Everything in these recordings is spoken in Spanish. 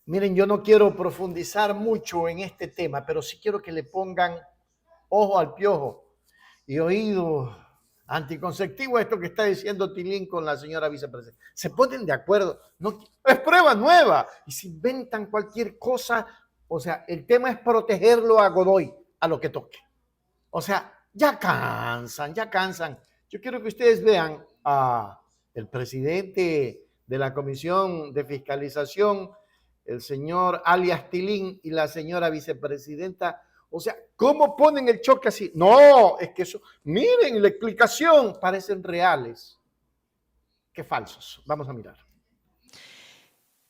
Miren, yo no quiero profundizar mucho en este tema, pero sí quiero que le pongan ojo al piojo y oído anticonceptivo a esto que está diciendo Tilín con la señora vicepresidenta. Se ponen de acuerdo, no, es prueba nueva y se inventan cualquier cosa. O sea, el tema es protegerlo a Godoy, a lo que toque. O sea, ya cansan, ya cansan. Yo quiero que ustedes vean a el presidente de la Comisión de Fiscalización, el señor alias Tilín, y la señora vicepresidenta. O sea, ¿cómo ponen el choque así? No, es que eso, miren la explicación, parecen reales. Qué falsos. Vamos a mirar.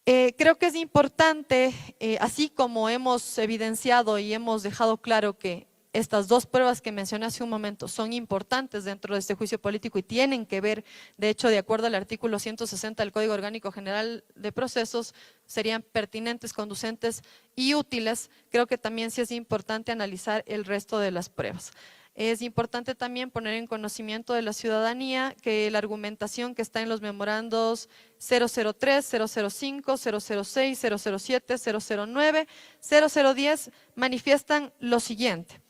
Creo que es importante, así como hemos evidenciado y hemos dejado claro que estas dos pruebas que mencioné hace un momento son importantes dentro de este juicio político y tienen que ver, de hecho, de acuerdo al artículo 160 del Código Orgánico General de Procesos, serían pertinentes, conducentes y útiles. Creo que también sí es importante analizar el resto de las pruebas. Es importante también poner en conocimiento de la ciudadanía que la argumentación que está en los memorandos 003, 005, 006, 007, 009, 0010 manifiestan lo siguiente.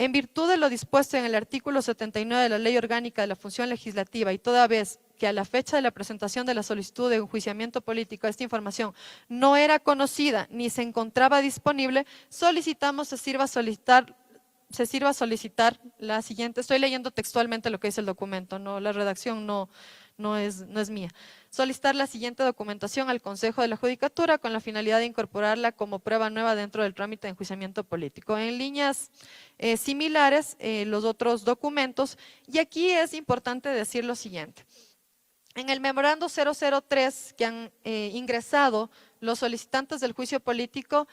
En virtud de lo dispuesto en el artículo 79 de la Ley Orgánica de la Función Legislativa y toda vez que a la fecha de la presentación de la solicitud de enjuiciamiento político esta información no era conocida ni se encontraba disponible, solicitamos se sirva a solicitar la siguiente. Estoy leyendo textualmente lo que dice el documento, no, la redacción no es mía. Solicitar la siguiente documentación al Consejo de la Judicatura con la finalidad de incorporarla como prueba nueva dentro del trámite de enjuiciamiento político. En líneas similares, los otros documentos, y aquí es importante decir lo siguiente. En el memorando 003 que han ingresado los solicitantes del juicio político,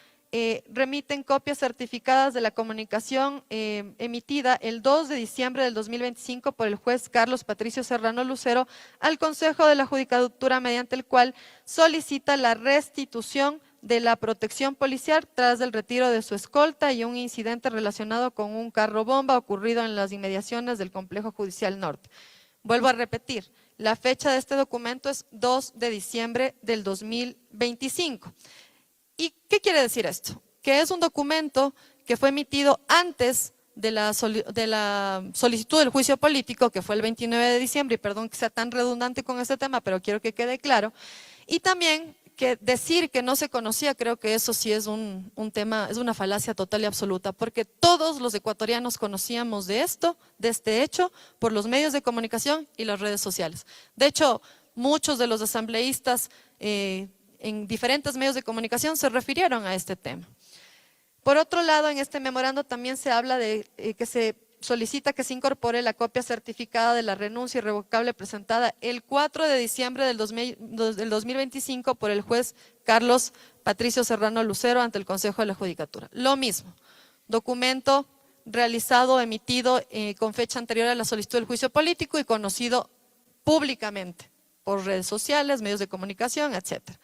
remiten copias certificadas de la comunicación emitida el 2 de diciembre del 2025 por el juez Carlos Patricio Serrano Lucero al Consejo de la Judicatura, mediante el cual solicita la restitución de la protección policial tras el retiro de su escolta y un incidente relacionado con un carro bomba ocurrido en las inmediaciones del Complejo Judicial Norte. Vuelvo a repetir, la fecha de este documento es 2 de diciembre del 2025. ¿Y qué quiere decir esto? Que es un documento que fue emitido antes de la solicitud del juicio político, que fue el 29 de diciembre, y perdón que sea tan redundante con este tema, pero quiero que quede claro. Y también que decir que no se conocía, creo que eso sí es un tema, es una falacia total y absoluta, porque todos los ecuatorianos conocíamos de esto, de este hecho, por los medios de comunicación y las redes sociales. De hecho, muchos de los asambleístas en diferentes medios de comunicación se refirieron a este tema. Por otro lado, en este memorando también se habla de que se solicita que se incorpore la copia certificada de la renuncia irrevocable presentada el 4 de diciembre del 2025 por el juez Carlos Patricio Serrano Lucero ante el Consejo de la Judicatura. Lo mismo, documento realizado, emitido con fecha anterior a la solicitud del juicio político y conocido públicamente por redes sociales, medios de comunicación, etcétera.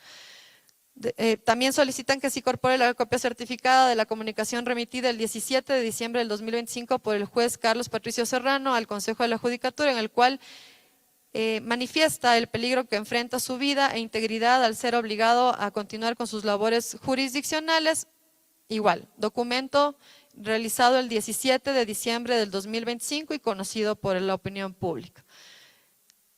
También solicitan que se incorpore la copia certificada de la comunicación remitida el 17 de diciembre del 2025 por el juez Carlos Patricio Serrano al Consejo de la Judicatura, en el cual manifiesta el peligro que enfrenta su vida e integridad al ser obligado a continuar con sus labores jurisdiccionales. Igual, documento realizado el 17 de diciembre del 2025 y conocido por la opinión pública.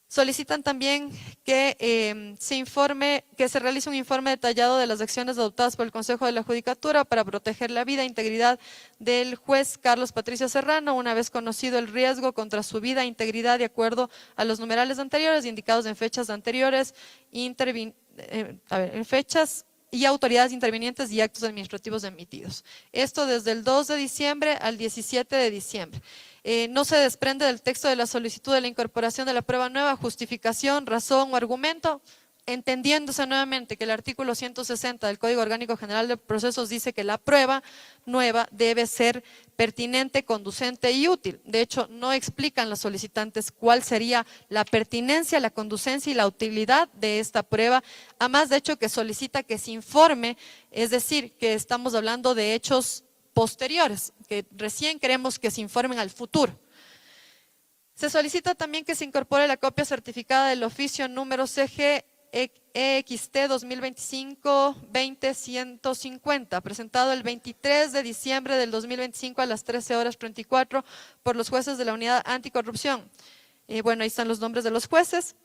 Solicitan también que se realice un informe detallado de las acciones adoptadas por el Consejo de la Judicatura para proteger la vida e integridad del juez Carlos Patricio Serrano, una vez conocido el riesgo contra su vida e integridad de acuerdo a los numerales anteriores indicados en fechas anteriores, en fechas y autoridades intervinientes y actos administrativos emitidos. Esto desde el 2 de diciembre al 17 de diciembre. No se desprende del texto de la solicitud de la incorporación de la prueba nueva, justificación, razón o argumento, entendiéndose nuevamente que el artículo 160 del Código Orgánico General de Procesos dice que la prueba nueva debe ser pertinente, conducente y útil. De hecho, no explican los solicitantes cuál sería la pertinencia, la conducencia y la utilidad de esta prueba, además de hecho que solicita que se informe, es decir, que estamos hablando de hechos posteriores, que recién queremos que se informen al futuro. Se solicita también que se incorpore la copia certificada del oficio número CG EXT 2025-20-150, presentado el 23 de diciembre del 2025 a las 13:34 por los jueces de la Unidad Anticorrupción. Bueno, ahí están los nombres de los jueces.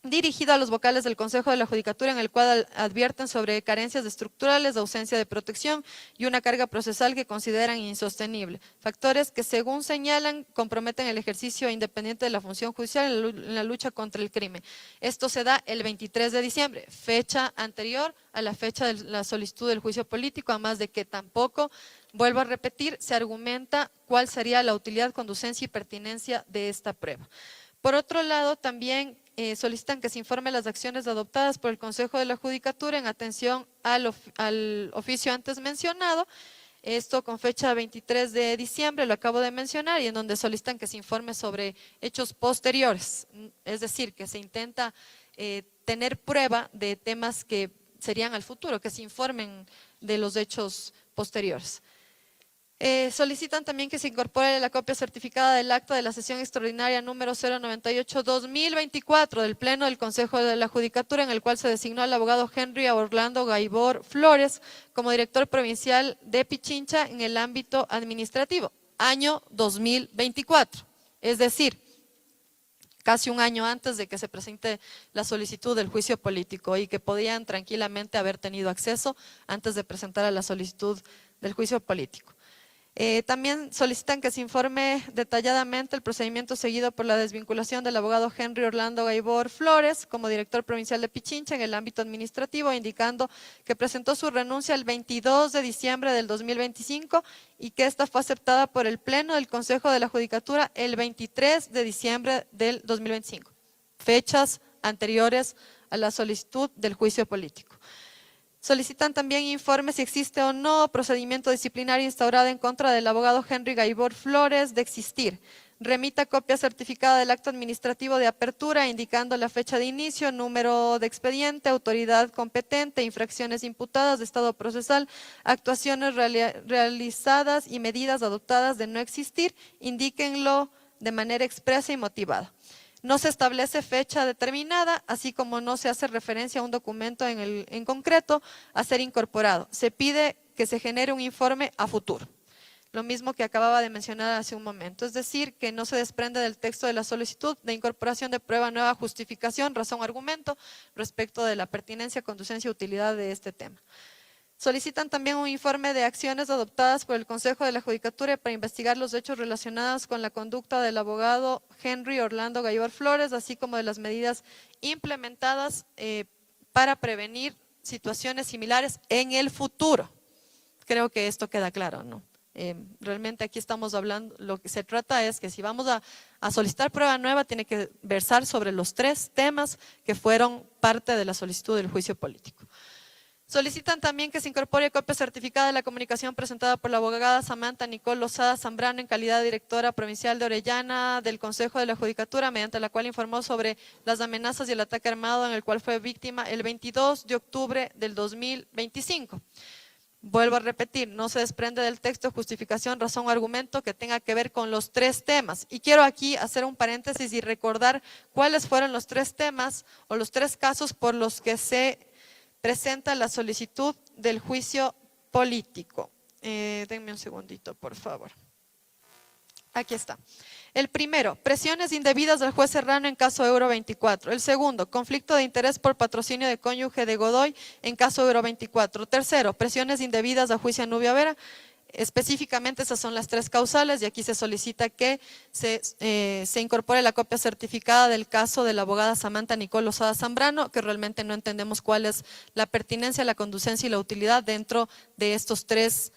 Dirigido a los vocales del Consejo de la Judicatura, en el cual advierten sobre carencias estructurales, ausencia de protección y una carga procesal que consideran insostenible. Factores que, según señalan, comprometen el ejercicio independiente de la función judicial en la lucha contra el crimen. Esto se da el 23 de diciembre, fecha anterior a la fecha de la solicitud del juicio político, además de que tampoco, vuelvo a repetir, se argumenta cuál sería la utilidad, conducencia y pertinencia de esta prueba. Por otro lado, también solicitan que se informe las acciones adoptadas por el Consejo de la Judicatura en atención al oficio antes mencionado, esto con fecha 23 de diciembre, lo acabo de mencionar, y en donde solicitan que se informe sobre hechos posteriores, es decir, que se intenta tener prueba de temas que serían al futuro, que se informen de los hechos posteriores. Solicitan también que se incorpore la copia certificada del acta de la sesión extraordinaria número 098-2024 del Pleno del Consejo de la Judicatura, en el cual se designó al abogado Henry Orlando Gaibor Flores como director provincial de Pichincha en el ámbito administrativo, año 2024. Es decir, casi un año antes de que se presente la solicitud del juicio político, y que podían tranquilamente haber tenido acceso antes de presentar a la solicitud del juicio político. También solicitan que se informe detalladamente el procedimiento seguido por la desvinculación del abogado Henry Orlando Gaibor Flores como director provincial de Pichincha en el ámbito administrativo, indicando que presentó su renuncia el 22 de diciembre del 2025 y que esta fue aceptada por el Pleno del Consejo de la Judicatura el 23 de diciembre del 2025, fechas anteriores a la solicitud del juicio político. Solicitan también informe si existe o no procedimiento disciplinario instaurado en contra del abogado Henry Gaibor Flores. De existir, remita copia certificada del acto administrativo de apertura indicando la fecha de inicio, número de expediente, autoridad competente, infracciones imputadas, estado procesal, actuaciones realizadas y medidas adoptadas. De no existir, indíquenlo de manera expresa y motivada. No se establece fecha determinada, así como no se hace referencia a un documento en concreto a ser incorporado. Se pide que se genere un informe a futuro. Lo mismo que acababa de mencionar hace un momento, es decir, que no se desprende del texto de la solicitud de incorporación de prueba nueva, justificación, razón, argumento respecto de la pertinencia, conducencia y utilidad de este tema. Solicitan también un informe de acciones adoptadas por el Consejo de la Judicatura para investigar los hechos relacionados con la conducta del abogado Henry Orlando Gaibor Flores, así como de las medidas implementadas para prevenir situaciones similares en el futuro. Creo que esto queda claro, ¿no? Realmente aquí estamos hablando, lo que se trata es que si vamos a solicitar prueba nueva, tiene que versar sobre los 3 temas que fueron parte de la solicitud del juicio político. Solicitan también que se incorpore copia certificada de la comunicación presentada por la abogada Samantha Nicole Lozada Zambrano en calidad de directora provincial de Orellana del Consejo de la Judicatura, mediante la cual informó sobre las amenazas y el ataque armado en el cual fue víctima el 22 de octubre del 2025. Vuelvo a repetir, no se desprende del texto justificación, razón o argumento que tenga que ver con los 3 temas. Y quiero aquí hacer un paréntesis y recordar cuáles fueron los 3 temas o los 3 casos por los que se presenta la solicitud del juicio político. Denme un segundito, por favor. Aquí está. El primero, presiones indebidas del juez Serrano en caso Euro 24. El segundo, conflicto de interés por patrocinio de cónyuge de Godoy en caso Euro 24. Tercero, presiones indebidas a juicio a Nubia Vera. Específicamente esas son las 3 causales, y aquí se solicita que se incorpore la copia certificada del caso de la abogada Samantha Nicole Lozada Zambrano, que realmente no entendemos cuál es la pertinencia, la conducencia y la utilidad dentro de estos 3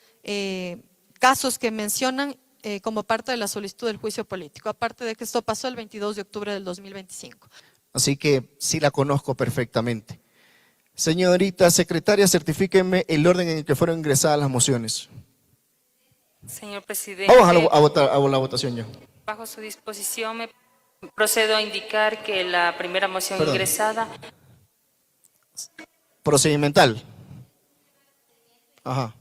casos que mencionan como parte de la solicitud del juicio político, aparte de que esto pasó el 22 de octubre del 2025. Así que sí la conozco perfectamente. Señorita secretaria, certifíqueme el orden en el que fueron ingresadas las mociones. Señor presidente, Vamos a la votación ya. bajo su disposición me procedo a indicar que la primera moción ingresada. Procedimental. Ajá.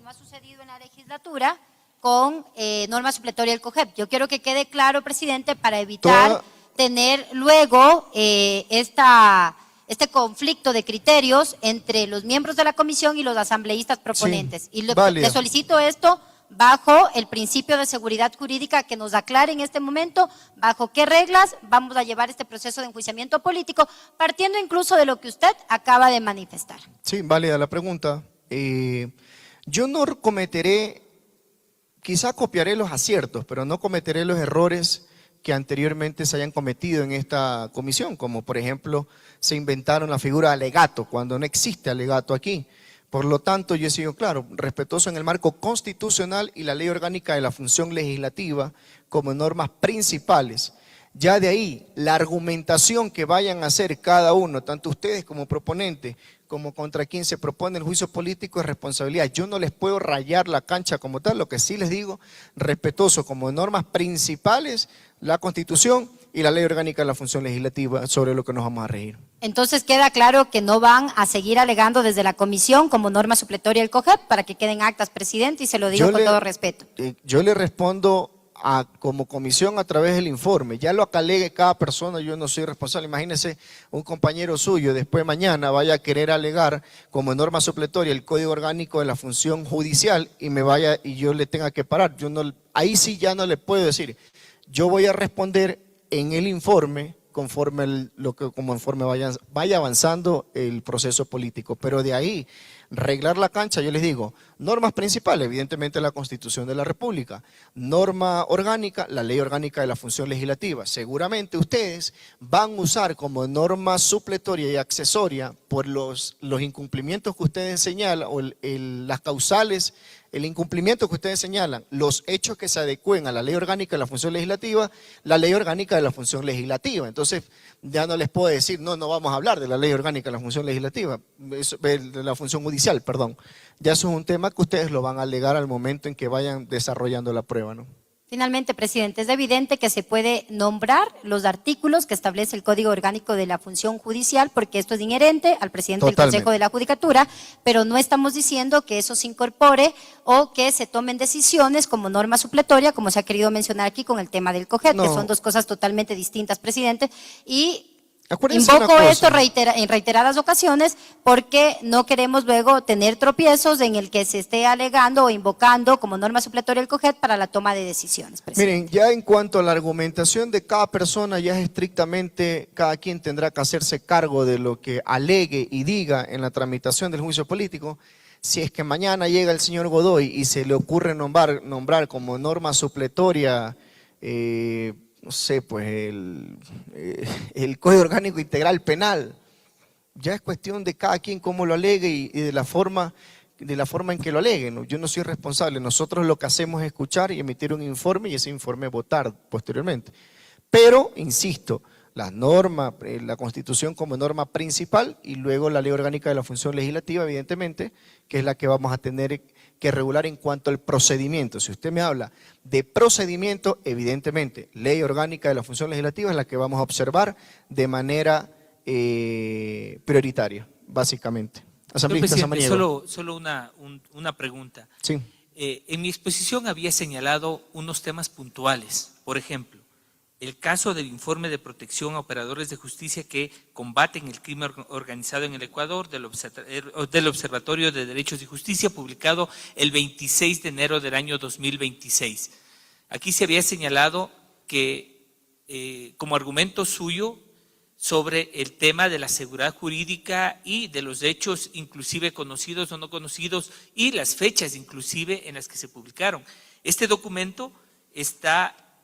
como ha sucedido en la legislatura, con norma supletoria del COGEP. Yo quiero que quede claro, presidente, para evitar tener luego este conflicto de criterios entre los miembros de la comisión y los asambleístas proponentes. Sí, y le válido. solicito esto bajo el principio de seguridad jurídica, que nos aclare en este momento bajo qué reglas vamos a llevar este proceso de enjuiciamiento político, partiendo incluso de lo que usted acaba de manifestar. Sí, válida la pregunta. Yo no cometeré, quizá copiaré los aciertos, pero no cometeré los errores que anteriormente se hayan cometido en esta comisión, como por ejemplo se inventaron la figura de alegato, cuando no existe alegato aquí. Por lo tanto, yo he sido claro, respetuoso en el marco constitucional y la ley orgánica de la función legislativa como normas principales. Ya de ahí, la argumentación que vayan a hacer cada uno, tanto ustedes como proponentes, como contra quien se propone el juicio político, es responsabilidad. Yo no les puedo rayar la cancha como tal, lo que sí les digo, respetuoso como normas principales, la Constitución y la ley orgánica de la función legislativa, sobre lo que nos vamos a regir. Entonces queda claro que no van a seguir alegando desde la comisión como norma supletoria del COGEP, para que queden actas, presidente, y se lo digo con todo respeto. Yo le respondo como comisión a través del informe. Ya lo que alegue cada persona, yo no soy responsable. Imagínese un compañero suyo después mañana vaya a querer alegar como norma supletoria el Código Orgánico de la Función Judicial y yo le tenga que parar. Ahí sí ya no le puedo decir. Yo voy a responder en el informe conforme vaya avanzando el proceso político, pero de ahí reglar la cancha, yo les digo, normas principales, evidentemente la Constitución de la República, norma orgánica, la ley orgánica de la función legislativa. Seguramente ustedes van a usar como norma supletoria y accesoria por los incumplimientos que ustedes señalan, o las causales, el incumplimiento que ustedes señalan, los hechos que se adecúen a la ley orgánica de la función legislativa, la ley orgánica de la función legislativa. Entonces, ya no les puedo decir, no vamos a hablar de la ley orgánica de la función legislativa, de la función judicial, perdón. Ya eso es un tema que ustedes lo van a alegar al momento en que vayan desarrollando la prueba, ¿no? Finalmente, presidente, es evidente que se puede nombrar los artículos que establece el Código Orgánico de la Función Judicial, porque esto es inherente al presidente del Consejo de la Judicatura, pero no estamos diciendo que eso se incorpore o que se tomen decisiones como norma supletoria, como se ha querido mencionar aquí con el tema del COGEP, que son dos cosas totalmente distintas, presidente, y invoco esto en reiteradas ocasiones porque no queremos luego tener tropiezos en el que se esté alegando o invocando como norma supletoria el COGEP para la toma de decisiones, presidente. Miren, ya en cuanto a la argumentación de cada persona, ya es estrictamente, cada quien tendrá que hacerse cargo de lo que alegue y diga en la tramitación del juicio político. Si es que mañana llega el señor Godoy y se le ocurre nombrar como norma supletoria no sé, pues el Código Orgánico Integral Penal, ya es cuestión de cada quien cómo lo alegue y de la forma en que lo alegue, ¿no? Yo no soy responsable, nosotros lo que hacemos es escuchar y emitir un informe y ese informe votar posteriormente. Pero, insisto, la norma, la Constitución como norma principal y luego la Ley Orgánica de la Función Legislativa, evidentemente, que es la que vamos a tener que regular en cuanto al procedimiento. Si usted me habla de procedimiento, evidentemente, Ley Orgánica de la Función Legislativa es la que vamos a observar de manera prioritaria, básicamente. Asambleísta Samaniego. Solo una pregunta. Sí. En mi exposición había señalado unos temas puntuales, por ejemplo, el caso del informe de protección a operadores de justicia que combaten el crimen organizado en el Ecuador del Observatorio de Derechos y Justicia, publicado el 26 de enero del año 2026. Aquí se había señalado que como argumento suyo sobre el tema de la seguridad jurídica y de los hechos inclusive conocidos o no conocidos y las fechas inclusive en las que se publicaron. Este documento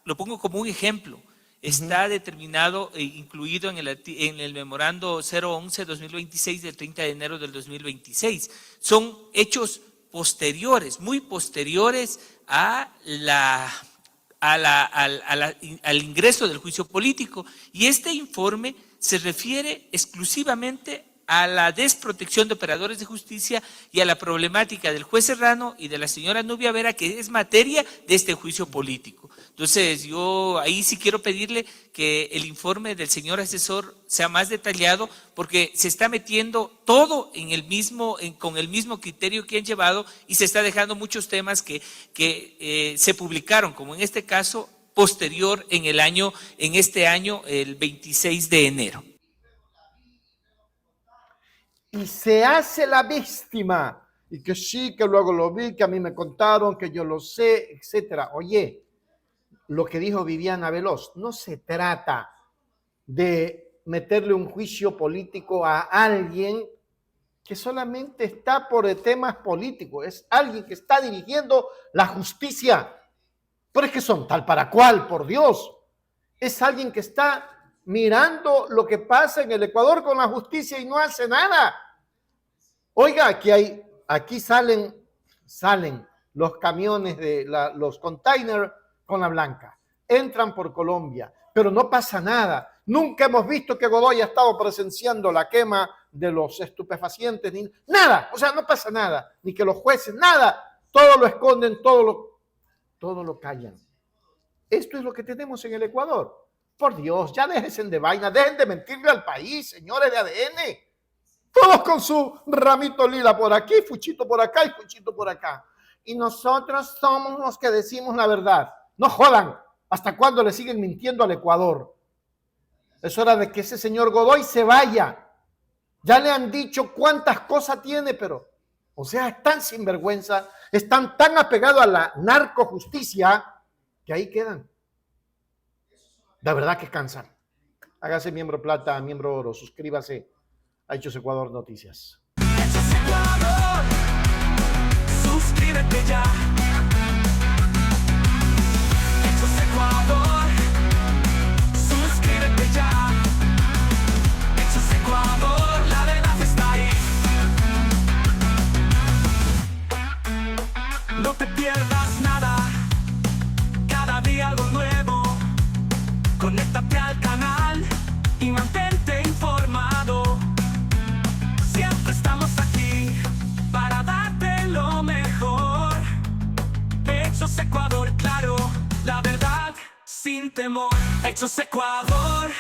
lo pongo como un ejemplo, está determinado e incluido en el memorando 011-2026 del 30 de enero del 2026. Son hechos posteriores, muy posteriores al ingreso del juicio político, y este informe se refiere exclusivamente a la desprotección de operadores de justicia y a la problemática del juez Serrano y de la señora Nubia Vera, que es materia de este juicio político. Entonces, yo ahí sí quiero pedirle que el informe del señor asesor sea más detallado, porque se está metiendo todo en el mismo, con el mismo criterio que han llevado, y se está dejando muchos temas que se publicaron, como en este caso, posterior en este año, el 26 de enero. Y se hace la víctima, y que sí, que luego lo vi, que a mí me contaron, que yo lo sé, etcétera. Oye, lo que dijo Viviana Veloz, no se trata de meterle un juicio político a alguien que solamente está por temas políticos, es alguien que está dirigiendo la justicia, pero es que son tal para cual, por Dios, es alguien que está mirando lo que pasa en el Ecuador con la justicia y no hace nada. Oiga, aquí salen los camiones los containers con la blanca, entran por Colombia, pero no pasa nada. Nunca hemos visto que Godoy ha estado presenciando la quema de los estupefacientes, ni nada, o sea, no pasa nada, ni que los jueces, nada, todo lo esconden, todo lo callan. Esto es lo que tenemos en el Ecuador. Por Dios, ya déjense de vaina, dejen de mentirle al país, señores de ADN. Todos con su ramito lila por aquí, fuchito por acá y fuchito por acá. Y nosotros somos los que decimos la verdad. No jodan. ¿Hasta cuándo le siguen mintiendo al Ecuador? Es hora de que ese señor Godoy se vaya. Ya le han dicho cuántas cosas tiene, pero, o sea, es tan sinvergüenza, están tan apegados a la narcojusticia que ahí quedan. De verdad que cansan. Hágase miembro plata, miembro oro, suscríbase a Hechos Ecuador Noticias. Hechos Ecuador, suscríbete ya. Hechos Ecuador, suscríbete ya. Hechos Ecuador, la verdad está ahí. No te pierdas nada, cada día algo nuevo. Conéctate al canal y mantente informado. Siempre estamos aquí para darte lo mejor. Hechos Ecuador, claro, la verdad sin temor. Hechos Ecuador.